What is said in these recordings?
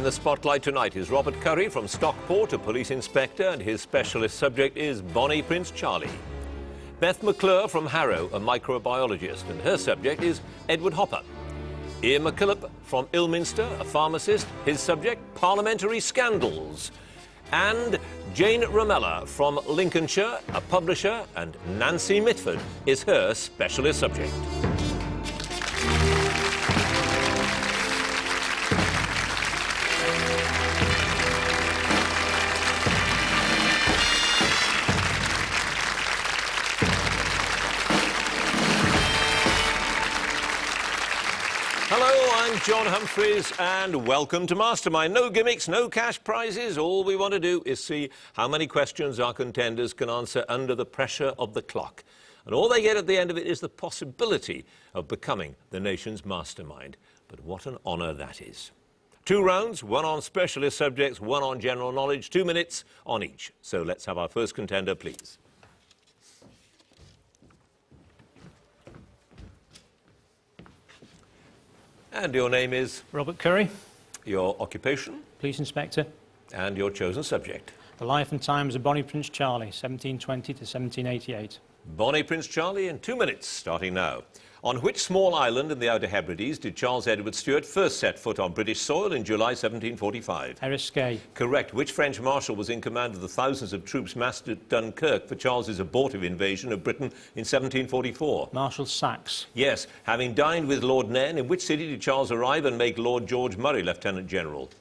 the spotlight tonight is Robert Currie from Stockport, a police inspector, and his specialist subject is Bonnie Prince Charlie. Beth McClure from Harrow, a microbiologist, and her subject is Edward Hopper. Ian McKillip from Ilminster, a pharmacist, his subject Parliamentary scandals. And Jane Ramella from Lincolnshire, a publisher, and Nancy Mitford is her specialist subject. Hello, I'm John Humphreys and welcome to Mastermind. No gimmicks, no cash prizes. All we want to do is see how many questions our contenders can answer under the pressure of the clock. And all they get at the end of it is the possibility of becoming the nation's mastermind. But what an honour that is. 2 rounds, 1 on specialist subjects, 1 on general knowledge, 2 minutes on each. So let's have our first contender, please. And your name is? Robert Currie. Your occupation? Police inspector. And your chosen subject? The life and times of Bonnie Prince Charlie, 1720 to 1788. Bonnie Prince Charlie in 2 minutes, starting now. On which small island in the Outer Hebrides did Charles Edward Stuart first set foot on British soil in July 1745? Eriskay. Correct. Which French marshal was in command of the thousands of troops massed at Dunkirk for Charles's abortive invasion of Britain in 1744? Marshal Saxe. Yes. Having dined with Lord Nairn, in which city did Charles arrive and make Lord George Murray Lieutenant General?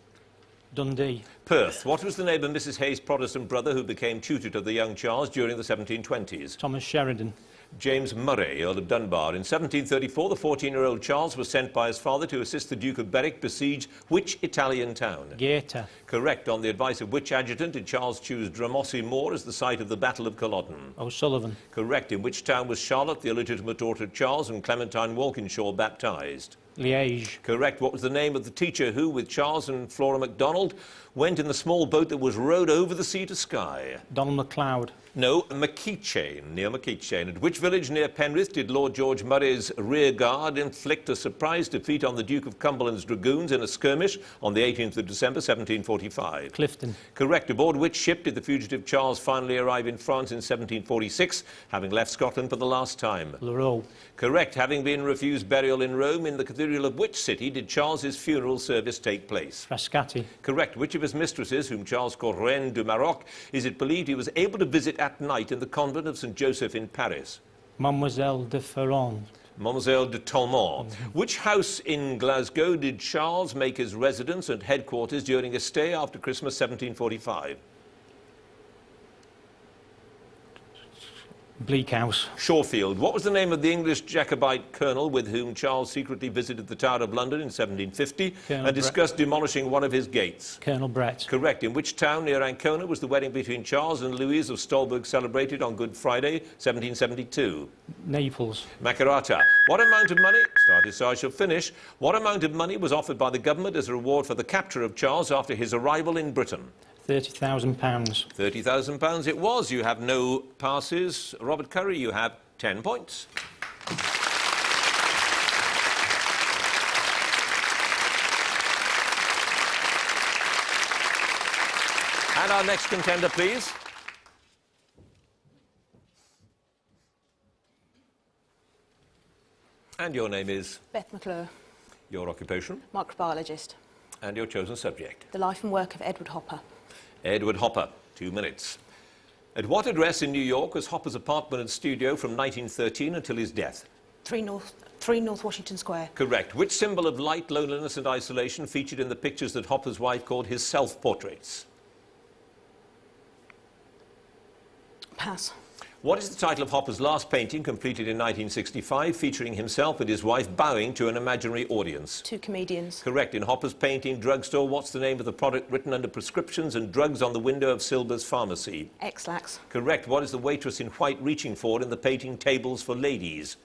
Dundee. Perth. What was the name of Mrs. Hayes' Protestant brother who became tutor to the young Charles during the 1720s? Thomas Sheridan. James Murray, Earl of Dunbar. In 1734, the 14-year-old Charles was sent by his father to assist the Duke of Berwick besiege which Italian town? Gaeta. Correct. On the advice of which adjutant did Charles choose Drumossie Moor as the site of the Battle of Culloden? O'Sullivan. Correct. In which town was Charlotte, the illegitimate daughter of Charles, and Clementine Walkinshaw baptised? Liège. Correct. What was the name of the teacher who, with Charles and Flora MacDonald, went in the small boat that was rowed over the sea to Skye? Donald MacLeod. No, Mackillop, near Mackillop. At which village near Penrith did Lord George Murray's rear guard inflict a surprise defeat on the Duke of Cumberland's dragoons in a skirmish on the 18th of December 1745? Clifton. Correct. Aboard which ship did the fugitive Charles finally arrive in France in 1746, having left Scotland for the last time? Leroux. Correct. Having been refused burial in Rome, in the cathedral of which city did Charles's funeral service take place? Frascati. Correct. Which of his mistresses, whom Charles called Reine du Maroc, is it believed he was able to visit at night in the convent of St. Joseph in Paris? Mademoiselle de Ferrand. Mademoiselle de Talmont. Which house in Glasgow did Charles make his residence and headquarters during his stay after Christmas 1745? Bleak House. Shawfield. What was the name of the English Jacobite colonel with whom Charles secretly visited the Tower of London in 1750 and discussed demolishing one of his gates? Colonel Brett. Correct. In which town near Ancona was the wedding between Charles and Louise of Stolberg celebrated on Good Friday, 1772? Naples. Macerata. What amount of money, started so I shall finish, what amount of money was offered by the government as a reward for the capture of Charles after his arrival in Britain? £30,000. £30,000 it was. You have no passes. Robert Currie, you have 10 points. And our next contender, please. And your name is? Beth McClure. Your occupation? Microbiologist. And your chosen subject? The life and work of Edward Hopper. Edward Hopper, 2 minutes. At what address in New York was Hopper's apartment and studio from 1913 until his death? 3 North Washington Square. Correct. Which symbol of light, loneliness and isolation featured in the pictures that Hopper's wife called his self-portraits? Pass. What is the title of Hopper's last painting, completed in 1965, featuring himself and his wife bowing to an imaginary audience? 2 Comedians. Correct. In Hopper's painting, Drugstore, what's the name of the product written under prescriptions and drugs on the window of Silber's pharmacy? X-Lax. Correct. What is the waitress in white reaching for in the painting Tables for Ladies?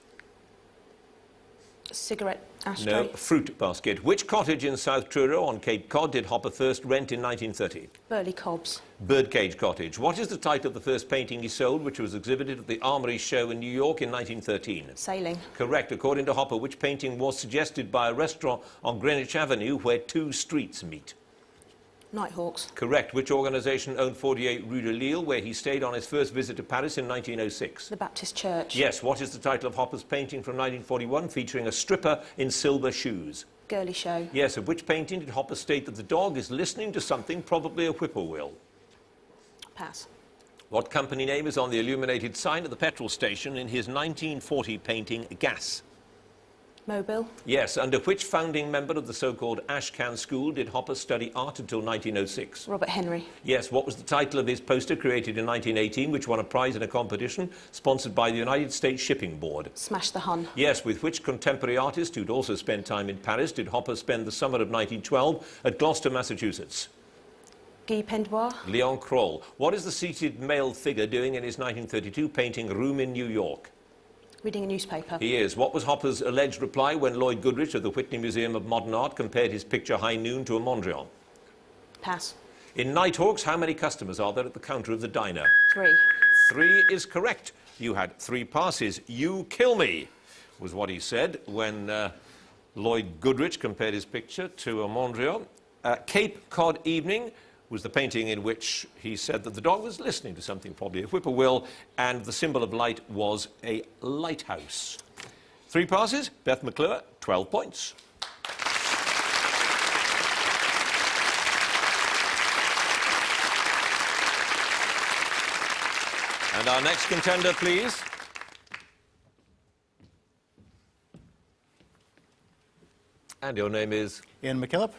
Cigarette ashtray. No, fruit basket. Which cottage in South Truro on Cape Cod did Hopper first rent in 1930? Burley Cobbs. Birdcage Cottage. What is the title of the first painting he sold, which was exhibited at the Armory Show in New York in 1913? Sailing. Correct. According to Hopper, which painting was suggested by a restaurant on Greenwich Avenue where 2 streets meet? Nighthawks. Correct. Which organisation owned 48 Rue de Lille, where he stayed on his first visit to Paris in 1906? The Baptist Church. Yes. What is the title of Hopper's painting from 1941 featuring a stripper in silver shoes? Girly Show. Yes. Of which painting did Hopper state that the dog is listening to something, probably a whippoorwill? Pass. What company name is on the illuminated sign at the petrol station in his 1940 painting Gas? Mobile. Yes. Under which founding member of the so-called Ashcan School did Hopper study art until 1906? Robert Henry. Yes. What was the title of his poster created in 1918, which won a prize in a competition sponsored by the United States Shipping Board? Smash the Hun. Yes. With which contemporary artist, who'd also spent time in Paris, did Hopper spend the summer of 1912 at Gloucester, Massachusetts? Guy Pendoir. Leon Kroll. What is the seated male figure doing in his 1932 painting Room in New York? Reading a newspaper. He is. What was Hopper's alleged reply when Lloyd Goodrich of the Whitney Museum of Modern Art compared his picture High Noon to a Mondrian? Pass. In Nighthawks, how many customers are there at the counter of the diner? 3. 3 is correct. You had 3 passes. You kill me, was what he said when Lloyd Goodrich compared his picture to a Mondrian. Cape Cod Evening was the painting in which he said that the dog was listening to something, probably a whippoorwill, and the symbol of light was a lighthouse. 3 passes. Beth McClure, 12 points. And our next contender, please. And your name is? Ian McKillip,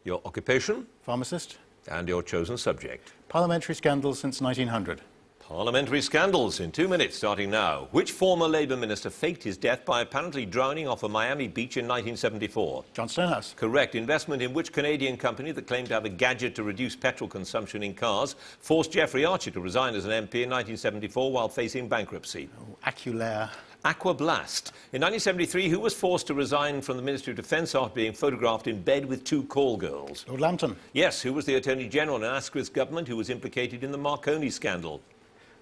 Your occupation? pharmacist. And your chosen subject? Parliamentary scandals since 1900. Parliamentary scandals in 2 minutes, starting now. Which former Labour minister faked his death by apparently drowning off a Miami beach in 1974? John Stonehouse. Correct. Investment in which Canadian company that claimed to have a gadget to reduce petrol consumption in cars forced Geoffrey Archer to resign as an MP in 1974 while facing bankruptcy? Aculaire. Aquablast. In 1973, who was forced to resign from the Ministry of Defence after being photographed in bed with 2 call girls? Lord Lambton. Yes, who was the Attorney General in Asquith's government who was implicated in the Marconi scandal?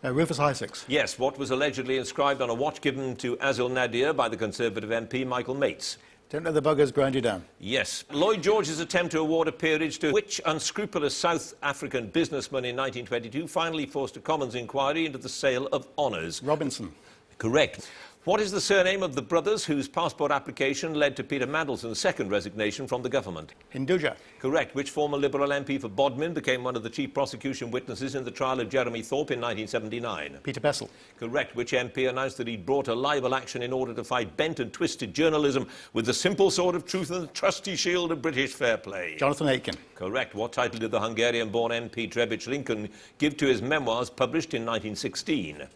Rufus Isaacs. Yes, what was allegedly inscribed on a watch given to Azil Nadir by the Conservative MP Michael Mates? Don't let the buggers grind you down. Yes. Lloyd George's attempt to award a peerage to which unscrupulous South African businessman in 1922 finally forced a Commons inquiry into the sale of honours? Robinson. Correct. What is the surname of the brothers whose passport application led to Peter Mandelson's second resignation from the government? Hinduja. Correct. Which former Liberal MP for Bodmin became one of the chief prosecution witnesses in the trial of Jeremy Thorpe in 1979? Peter Bessel. Correct. Which MP announced that he'd brought a libel action in order to fight bent and twisted journalism with the simple sword of truth and the trusty shield of British fair play? Jonathan Aitken. Correct. What title did the Hungarian-born MP Trebitsch Lincoln give to his memoirs published in 1916?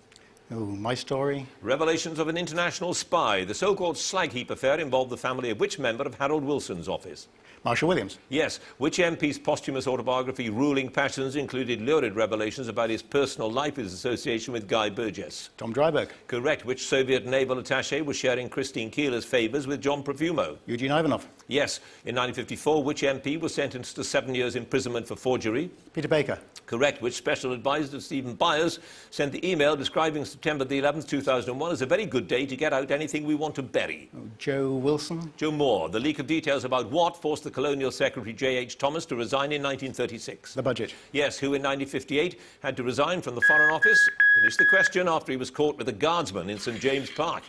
Oh, My Story. Revelations of an international spy. The so-called slag heap affair involved the family of which member of Harold Wilson's office? Marshall Williams. Yes. Which MP's posthumous autobiography, Ruling Passions, included lurid revelations about his personal life, his association with Guy Burgess? Tom Dryberg. Correct. Which Soviet naval attaché was sharing Christine Keeler's favours with John Profumo? Eugene Ivanov. Yes. In 1954, which MP was sentenced to 7 years imprisonment for forgery? Peter Baker. Correct. Which special advisor to Stephen Byers sent the email describing September the 11th, 2001 as a very good day to get out anything we want to bury? Oh, Joe Wilson. Joe Moore. The leak of details about what forced the Colonial Secretary J.H. Thomas to resign in 1936? The budget. Yes. Who in 1958 had to resign from the Foreign Office? Finish the question after he was caught with a guardsman in St James Park.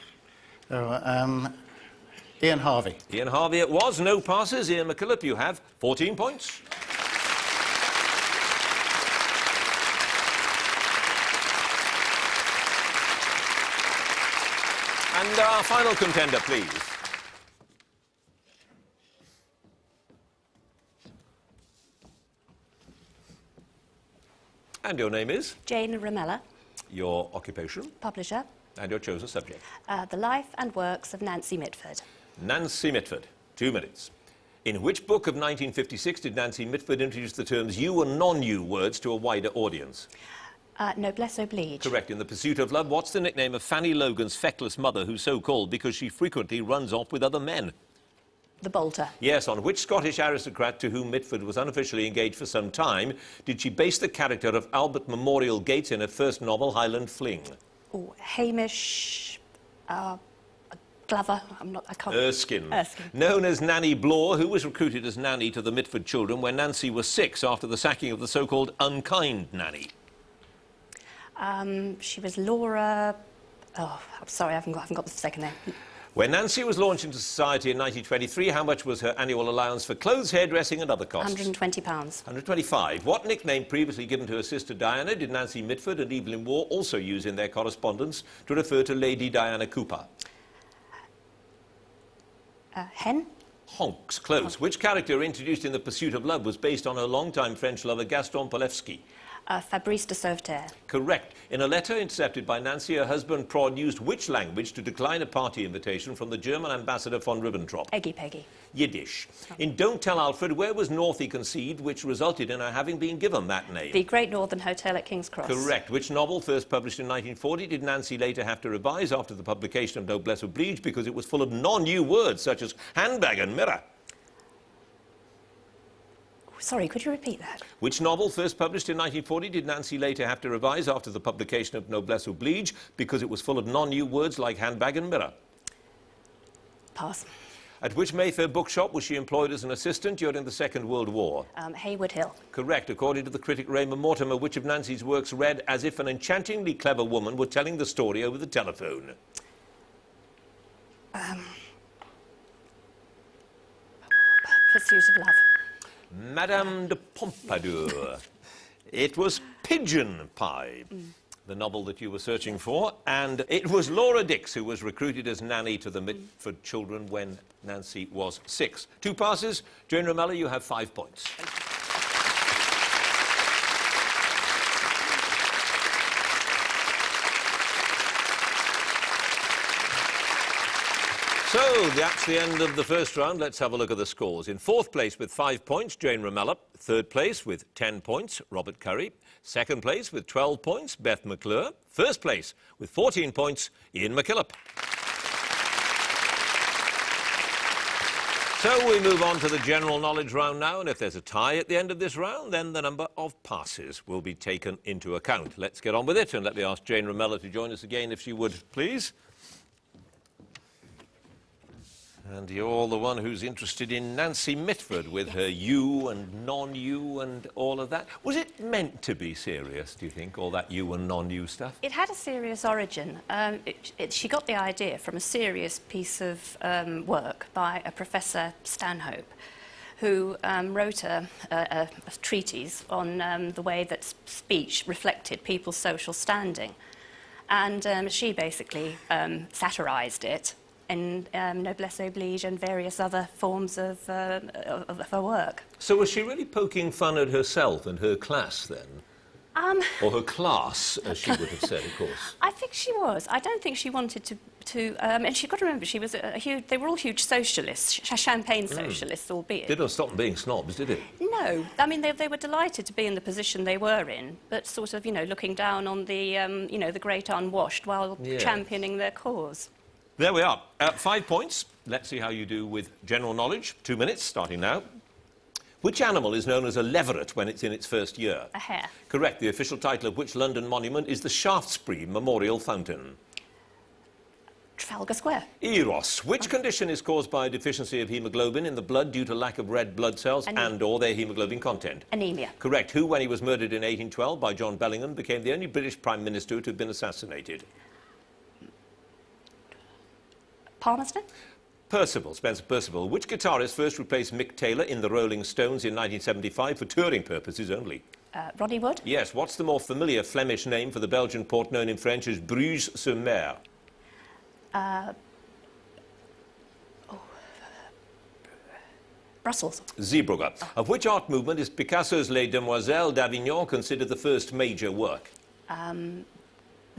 Ian Harvey. Ian Harvey it was. No passes. Ian McKillip, you have 14 points. And our final contender, please. And your name is? Jane Ramella, Your occupation? publisher. And your chosen subject? The Life and Works of Nancy Mitford. Nancy Mitford. 2 minutes. In which book of 1956 did Nancy Mitford introduce the terms you and non-you words to a wider audience? Noblesse oblige. Correct. In The Pursuit of Love, what's the nickname of Fanny Logan's feckless mother, who's so called because she frequently runs off with other men? The Bolter. Yes, on which Scottish aristocrat to whom Mitford was unofficially engaged for some time did she base the character of Albert Memorial Gates in her first novel, Highland Fling? Oh, Hamish... Glover. I can't. Erskine. Erskine. Known as Nanny Blore, who was recruited as nanny to the Mitford children when Nancy was 6 after the sacking of the so-called unkind nanny. She was Laura. Oh, I'm sorry, I haven't got the second name. When Nancy was launched into society in 1923, how much was her annual allowance for clothes, hairdressing and other costs? £120. 125. What nickname previously given to her sister Diana did Nancy Mitford and Evelyn Waugh also use in their correspondence to refer to Lady Diana Cooper? Hen? Honks. Close. Which character introduced in The Pursuit of Love was based on her longtime French lover Gaston Palevsky? Fabrice de Sauveterre. Correct. In a letter intercepted by Nancy, her husband Prod used which language to decline a party invitation from the German ambassador von Ribbentrop? Eggy Peggy. Yiddish. In Don't Tell Alfred, where was Northey conceived, which resulted in her having been given that name? The Great Northern Hotel at King's Cross. Correct. Which novel, first published in 1940, did Nancy later have to revise after the publication of Noblesse Oblige because it was full of non-new words such as handbag and mirror? Sorry, could you repeat that? Which novel, first published in 1940, did Nancy later have to revise after the publication of Noblesse Oblige because it was full of non-new words like handbag and mirror? Pass. At which Mayfair bookshop was she employed as an assistant during the Second World War? Haywood Hill. Correct. According to the critic Raymond Mortimer, which of Nancy's works read as if an enchantingly clever woman were telling the story over the telephone? Pursuit of Love. Madame de Pompadour. It was Pigeon Pie, the novel that you were searching for, and it was Laura Dix who was recruited as nanny to the Mitford children when Nancy was 6. 2 passes. Jane Romela, you have 5 points. So, that's the end of the first round. Let's have a look at the scores. In 4th place with 5 points, Jane Ramella. 3rd place with 10 points, Robert Currie. 2nd place with 12 points, Beth McClure. 1st place with 14 points, Ian McKillip. So we move on to the general knowledge round now, and if there's a tie at the end of this round, then the number of passes will be taken into account. Let's get on with it, and let me ask Jane Ramella to join us again, if she would, please. And you're the one who's interested in Nancy Mitford with her you and non-you and all of that. Was it meant to be serious, do you think, all that you and non-you stuff? It had a serious origin. She got the idea from a serious piece of work by a Professor Stanhope, who wrote a treatise on the way that speech reflected people's social standing. And she basically satirised it in Noblesse Oblige and various other forms of her work. So was she really poking fun at herself and her class then? Or her class, as she would have said, of course. I think she was. I don't think she wanted to and you've got to remember, she was a huge, they were all huge socialists, champagne socialists, albeit. Didn't stop them being snobs, did it? No. I mean, they were delighted to be in the position they were in, but sort of, you know, looking down on the, you know, the great unwashed while championing their cause. There we are. 5 points. Let's see how you do with general knowledge. 2 minutes, starting now. Which animal is known as a leveret when it's in its first year? A hare. Correct. The official title of which London monument is the Shaftesbury Memorial Fountain? Trafalgar Square. Eros. Which condition is caused by a deficiency of haemoglobin in the blood due to lack of red blood cells and or their haemoglobin content? Anemia. Correct. Who, when he was murdered in 1812 by John Bellingham, became the only British Prime Minister to have been assassinated? Palmerston? Percival, Spencer Percival. Which guitarist first replaced Mick Taylor in the Rolling Stones in 1975 for touring purposes only? Rodney Wood? Yes. What's the more familiar Flemish name for the Belgian port known in French as Bruges-sur-Mer? Brussels. Zeebrugge. Of which art movement is Picasso's Les Demoiselles d'Avignon considered the first major work?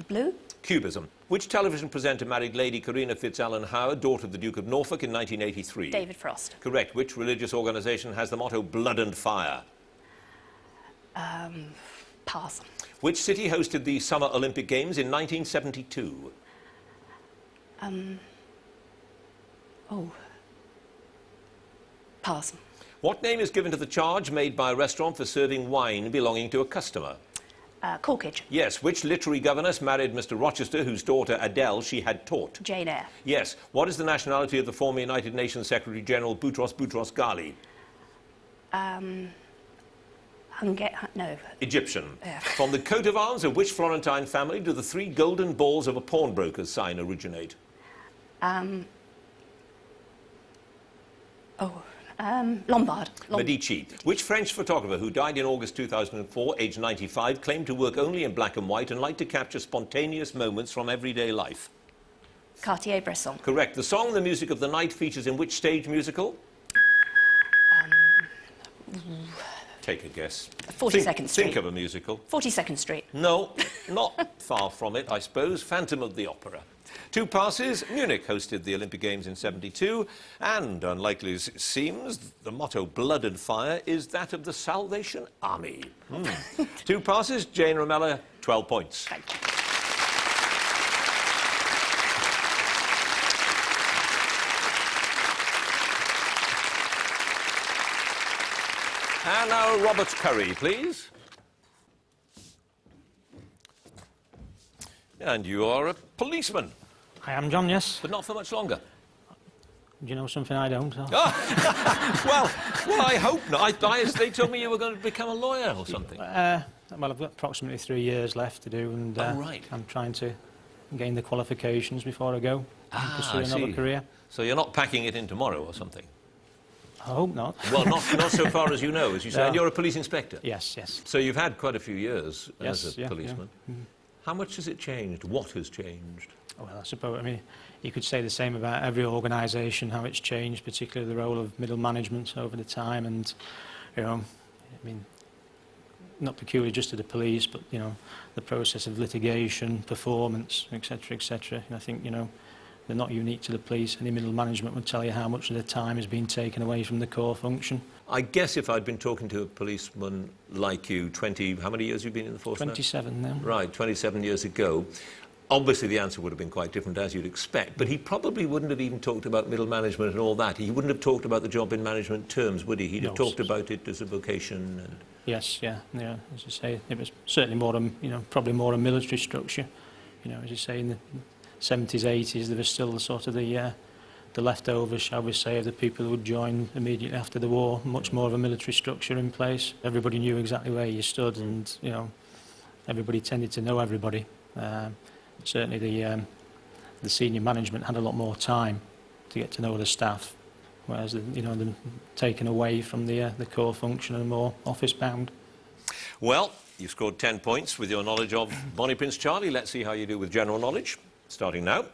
Blue? Cubism. Which television presenter married Lady Karina Fitzalan-Howard, daughter of the Duke of Norfolk, in 1983? David Frost. Correct. Which religious organisation has the motto Blood and Fire? Pass. Which city hosted the Summer Olympic Games in 1972? Pass. What name is given to the charge made by a restaurant for serving wine belonging to a customer? Corkage. Yes. Which literary governess married Mr. Rochester, whose daughter Adele she had taught? Jane Eyre. Yes. What is the nationality of the former United Nations Secretary General Boutros Ghali? No. Egyptian. Yeah. From the coat of arms of which Florentine family do the 3 golden balls of a pawnbroker's sign originate? Lombard. Medici. Which French photographer who died in August 2004, aged 95, claimed to work only in black and white and liked to capture spontaneous moments from everyday life? Cartier-Bresson. Correct. The song The Music of the Night features in which stage musical? Take a guess. 42nd Street. Think of a musical. 42nd Street. No, not far from it, I suppose. Phantom of the Opera. 2 passes. Munich hosted the Olympic Games in '72, and, unlikely as it seems, the motto "Blood and Fire" is that of the Salvation Army. 2 passes. Jane Romela, 12 points. Thank you. And now Robert Currie, please. And you are a policeman, I am, John, yes. but not for much longer. Do you know something I don't? Well, I hope not. They told me you were going to become a lawyer or something. Well, I've got approximately 3 years left to do, and Oh, right. I'm trying to gain the qualifications before I go and pursue I another see. career. So you're not packing it in tomorrow or something? I hope not. Well, not so far as you know, as you said. No. You're a police inspector. Yes, yes. So you've had quite a few years Yes, as a yeah, policeman. yeah. How much has it changed? What has changed? Well, I suppose, I mean, you could say the same about every organisation, how it's changed, particularly the role of middle management over the time, and, you know, I mean, not peculiar just to the police, but, you know, the process of litigation, performance, etc., etc. And I think, you know, they're not unique to the police. Any middle management would tell you how much of their time has been taken away from the core function. I guess if I'd been talking to a policeman like you, how many years have you been in the force now? 27 now. Right, 27 years ago. Obviously, the answer would have been quite different, as you'd expect, but he probably wouldn't have even talked about middle management and all that. He wouldn't have talked about the job in management terms, would he? He'd have No. talked about it as a vocation. And... Yes, yeah. As you say, it was certainly more, probably more a military structure. You know, as you say, in the 70s, 80s, there was still sort of the leftovers, shall we say, of the people who would join immediately after the war. Much more of a military structure in place. Everybody knew exactly where you stood, and you know, everybody tended to know everybody. Certainly, the senior management had a lot more time to get to know the staff, whereas they're taken away from the core function and more office bound. Well, you scored 10 points with your knowledge of Bonnie Prince Charlie. Let's see how you do with general knowledge, starting now.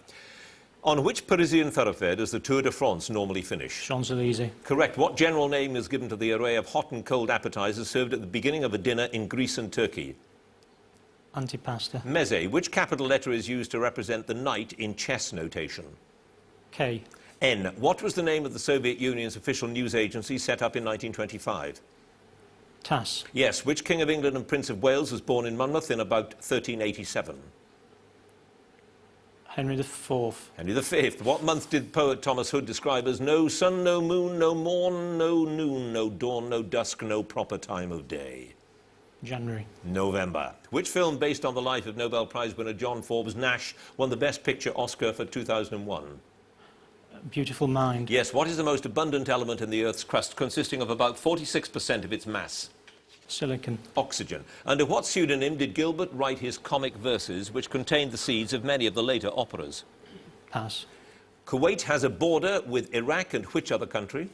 On which Parisian thoroughfare does the Tour de France normally finish? Champs-Élysées. Correct. What general name is given to the array of hot and cold appetizers served at the beginning of a dinner in Greece and Turkey? Antipasta. Meze. Which capital letter is used to represent the knight in chess notation? K. N. What was the name of the Soviet Union's official news agency set up in 1925? TASS. Yes. Which King of England and Prince of Wales was born in Monmouth in about 1387? Henry IV. Henry V. What month did poet Thomas Hood describe as no sun, no moon, no morn, no noon, no dawn, no dusk, no proper time of day? January. November. Which film based on the life of Nobel Prize winner John Forbes Nash won the Best Picture Oscar for 2001? Beautiful Mind. Yes. What is the most abundant element in the Earth's crust, consisting of about 46% of its mass? Silicon. Oxygen. Under what pseudonym did Gilbert write his comic verses, which contained the seeds of many of the later operas? Pass. Kuwait has a border with Iraq and which other country?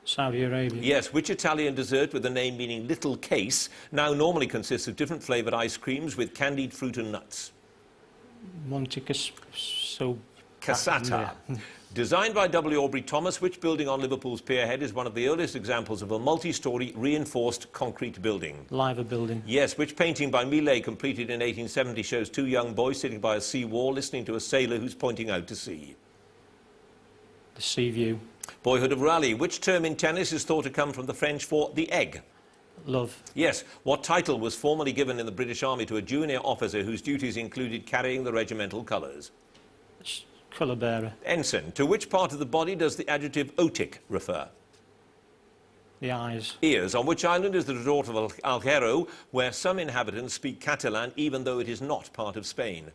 Saudi Arabia. Yes. Which Italian dessert with a name meaning little case now normally consists of different flavoured ice creams with candied fruit and nuts? Cassata. Designed by W. Aubrey Thomas, which building on Liverpool's Pierhead is one of the earliest examples of a multi-storey reinforced concrete building? Liver Building. Yes. Which painting by Millet completed in 1870 shows 2 young boys sitting by a sea wall listening to a sailor who's pointing out to sea? The Sea View. Boyhood of Raleigh. Which term in tennis is thought to come from the French for the egg? Love. Yes. What title was formerly given in the British Army to a junior officer whose duties included carrying the regimental colours? Colour bearer. Ensign. To which part of the body does the adjective otic refer? The eyes. Ears. On which island is the resort of Alghero, where some inhabitants speak Catalan, even though it is not part of Spain?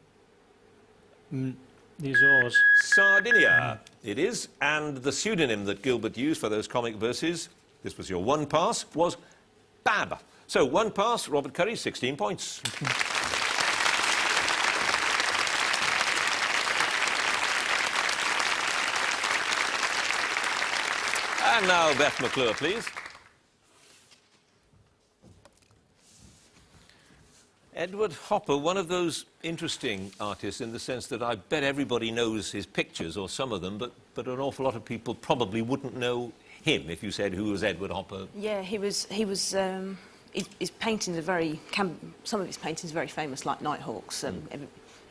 The Azores. Sardinia. It is. And the pseudonym that Gilbert used for those comic verses, this was your one pass, was Bab. So one pass, Robert Currie, 16 points. And now Beth McClure, please. Edward Hopper, one of those interesting artists in the sense that I bet everybody knows his pictures, or some of them, but an awful lot of people probably wouldn't know him if you said who was Edward Hopper. Yeah, his paintings are some of his paintings are very famous, like Nighthawks.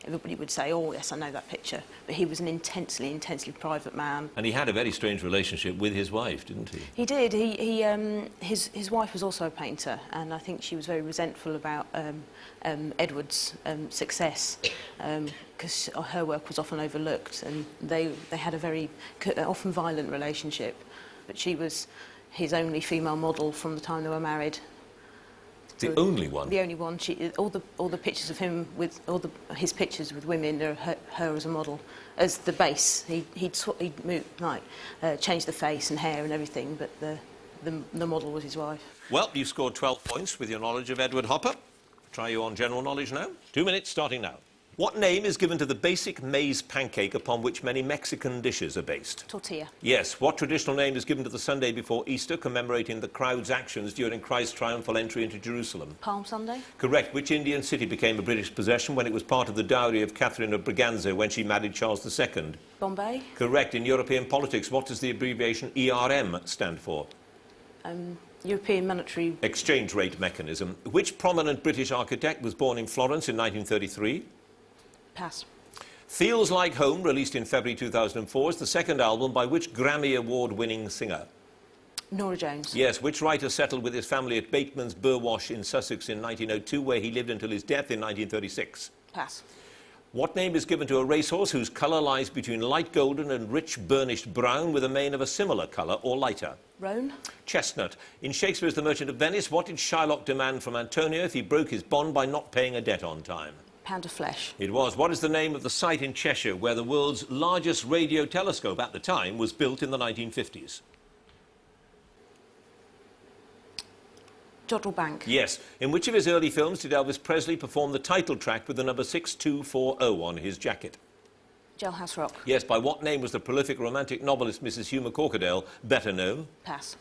Everybody would say, oh, yes, I know that picture. But he was an intensely private man. And he had a very strange relationship with his wife, didn't he? He did. His wife was also a painter, and I think she was very resentful about Edward's success, because her work was often overlooked, and they had a very often violent relationship. But she was his only female model from the time they were married. The only one? The only one. All the pictures of him with his pictures with women are her as a model, as the base. He'd moved, changed the face and hair and everything, but the model was his wife. Well, you scored 12 points with your knowledge of Edward Hopper. Try you on general knowledge now. 2 minutes starting now. What name is given to the basic maize pancake upon which many Mexican dishes are based? Tortilla. Yes. What traditional name is given to the Sunday before Easter, commemorating the crowd's actions during Christ's triumphal entry into Jerusalem? Palm Sunday. Correct. Which Indian city became a British possession when it was part of the dowry of Catherine of Braganza when she married Charles II? Bombay. Correct. In European politics, what does the abbreviation ERM stand for? European Monetary... Exchange Rate Mechanism. Which prominent British architect was born in Florence in 1933? Pass. Feels Like Home, released in February 2004, is the second album by which Grammy Award-winning singer? Norah Jones. Yes. Which writer settled with his family at Bateman's Burwash in Sussex in 1902, where he lived until his death in 1936? Pass. What name is given to a racehorse whose colour lies between light golden and rich burnished brown with a mane of a similar colour or lighter? Roan. Chestnut. In Shakespeare's The Merchant of Venice, what did Shylock demand from Antonio if he broke his bond by not paying a debt on time? Pound of flesh. It was. What is the name of the site in Cheshire where the world's largest radio telescope at the time was built in the 1950s? Jodrell Bank. Yes. In which of his early films did Elvis Presley perform the title track with the number 6240 on his jacket? Jailhouse Rock. Yes. By what name was the prolific romantic novelist Mrs. Hugh McCorkadale better known? Pass.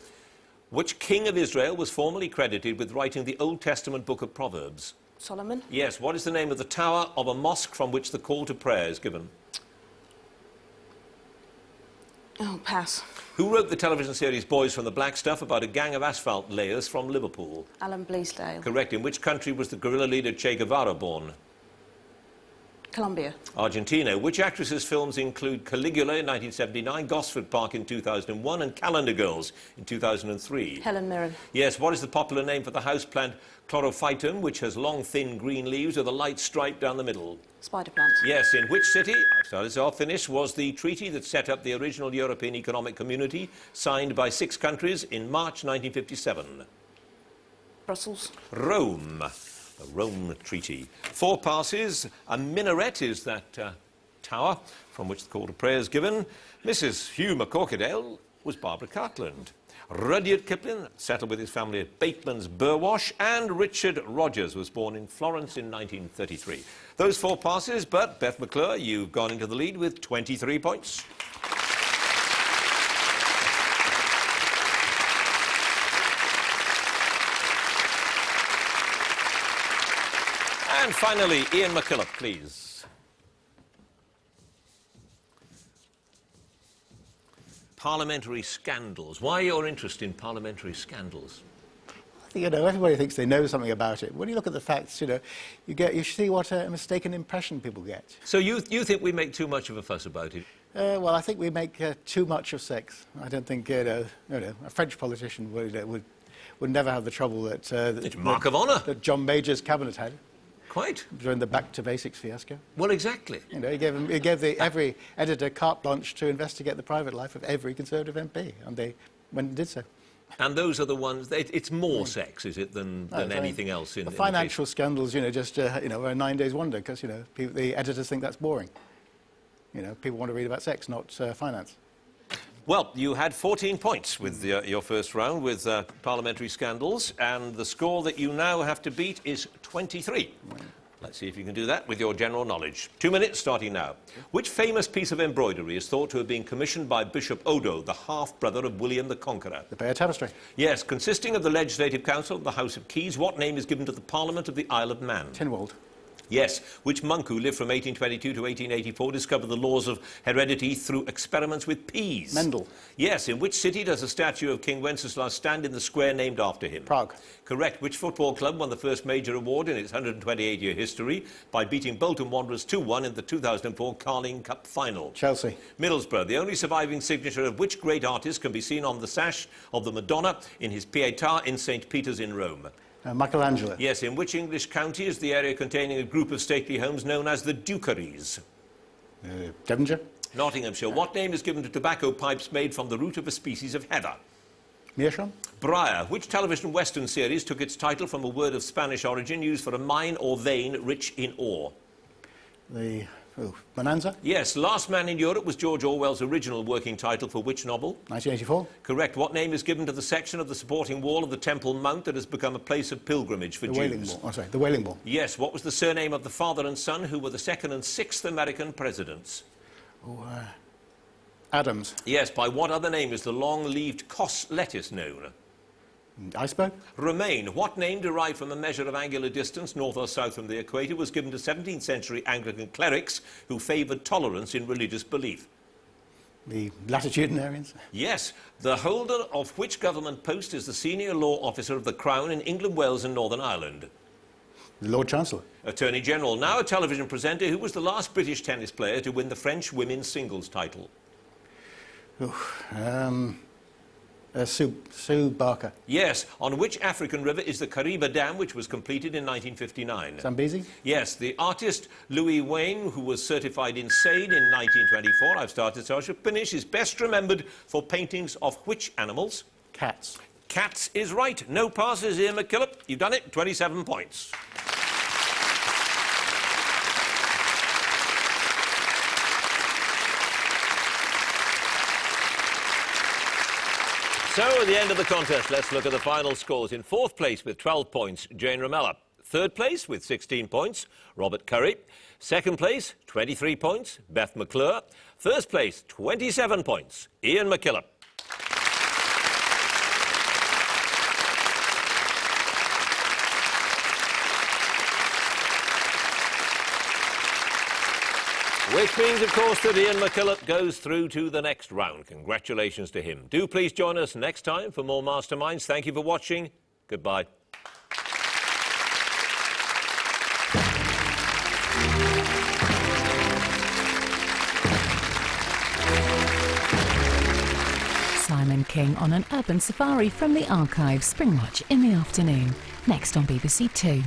Which king of Israel was formally credited with writing the Old Testament book of Proverbs? Solomon. Yes. What is the name of the tower of a mosque from which the call to prayer is given? Oh, pass. Who wrote the television series Boys from the Black Stuff about a gang of asphalt layers from Liverpool? Alan Bleasdale. Correct. In which country was the guerrilla leader Che Guevara born? Colombia. Argentina. Which actresses' films include Caligula in 1979, Gosford Park in 2001 and Calendar Girls in 2003? Helen Mirren. Yes. What is the popular name for the houseplant Chlorophytum, which has long, thin green leaves with a light stripe down the middle? Spider plant. Yes. In which city, I've started this off, finish, was the treaty that set up the original European Economic Community, signed by 6 countries in March 1957? Brussels. Rome. The Rome Treaty. 4 passes. A minaret is that tower from which the call to prayer is given. Mrs. Hugh McCorkadale was Barbara Cartland. Rudyard Kipling settled with his family at Bateman's Burwash, and Richard Rogers was born in Florence in 1933. Those 4 passes, but Beth McClure, you've gone into the lead with 23 points. And finally, Ian McKillip, please. Parliamentary scandals. Why your interest in parliamentary scandals? You know, everybody thinks they know something about it. When you look at the facts, you know, you see what a mistaken impression people get. So you think we make too much of a fuss about it? Well, I think we make too much of sex. I don't think, a French politician would never have the trouble that... It's a mark of honour. That John Major's cabinet had. Quite. During the Back to Basics fiasco. Well, exactly. You know, he gave every editor carte blanche to investigate the private life of every Conservative MP, and when he did so. And those are the ones, it's more sex, is it, than anything else in the the financial scandals, just, are a 9 days wonder, because, the editors think that's boring. People want to read about sex, not finance. Well, you had 14 points with your first round with parliamentary scandals, and the score that you now have to beat is 23. Let's see if you can do that with your general knowledge. 2 minutes starting now. Which famous piece of embroidery is thought to have been commissioned by Bishop Odo, the half-brother of William the Conqueror? The Bayeux Tapestry. Yes, consisting of the Legislative Council of the House of Keys, what name is given to the Parliament of the Isle of Man? Tynwald. Yes, which monk who lived from 1822 to 1884 discovered the laws of heredity through experiments with peas? Mendel. Yes, in which city does a statue of King Wenceslas stand in the square named after him? Prague. Correct. Which football club won the first major award in its 128-year history by beating Bolton Wanderers 2-1 in the 2004 Carling Cup final? Chelsea. Middlesbrough. The only surviving signature of which great artist can be seen on the sash of the Madonna in his Pietà in St. Peter's in Rome? Michelangelo. Yes, in which English county is the area containing a group of stately homes known as the Dukeries? Devonshire. Nottinghamshire. What name is given to tobacco pipes made from the root of a species of heather? Meerschaum. Briar. Which television western series took its title from a word of Spanish origin used for a mine or vein rich in ore? Bonanza. Yes, Last Man in Europe was George Orwell's original working title for which novel? 1984. Correct. What name is given to the section of the supporting wall of the Temple Mount that has become a place of pilgrimage for The Jews? Wailing Wall. The Wailing Wall. Yes. What was the surname of the father and son who were the second and sixth American presidents? Adams. Yes. By what other name is the long-leaved cos lettuce known? Iceberg. Romaine. What name derived from a measure of angular distance north or south from the equator was given to 17th century Anglican clerics who favoured tolerance in religious belief? The latitudinarians. Yes. The holder of which government post is the senior law officer of the Crown in England, Wales and Northern Ireland? The Lord Chancellor. Attorney General. Now a television presenter who was the last British tennis player to win the French women's singles title? Sue Barker. Yes. On which African river is the Kariba Dam, which was completed in 1959? Zambezi. Yes. The artist Louis Wayne, who was certified insane in 1924, I've started so I should finish, is best remembered for paintings of which animals? Cats. Cats is right. No passes here, McKillip. You've done it. 27 points. So, at the end of the contest, let's look at the final scores. In fourth place with 12 points, Jane Ramella. Third place with 16 points, Robert Currie. Second place, 23 points, Beth McClure. First place, 27 points, Ian McKillip. Which means, of course, that Ian McKillip goes through to the next round. Congratulations to him. Do please join us next time for more Masterminds. Thank you for watching. Goodbye. Simon King on an urban safari from the archives. Springwatch in the afternoon. Next on BBC Two.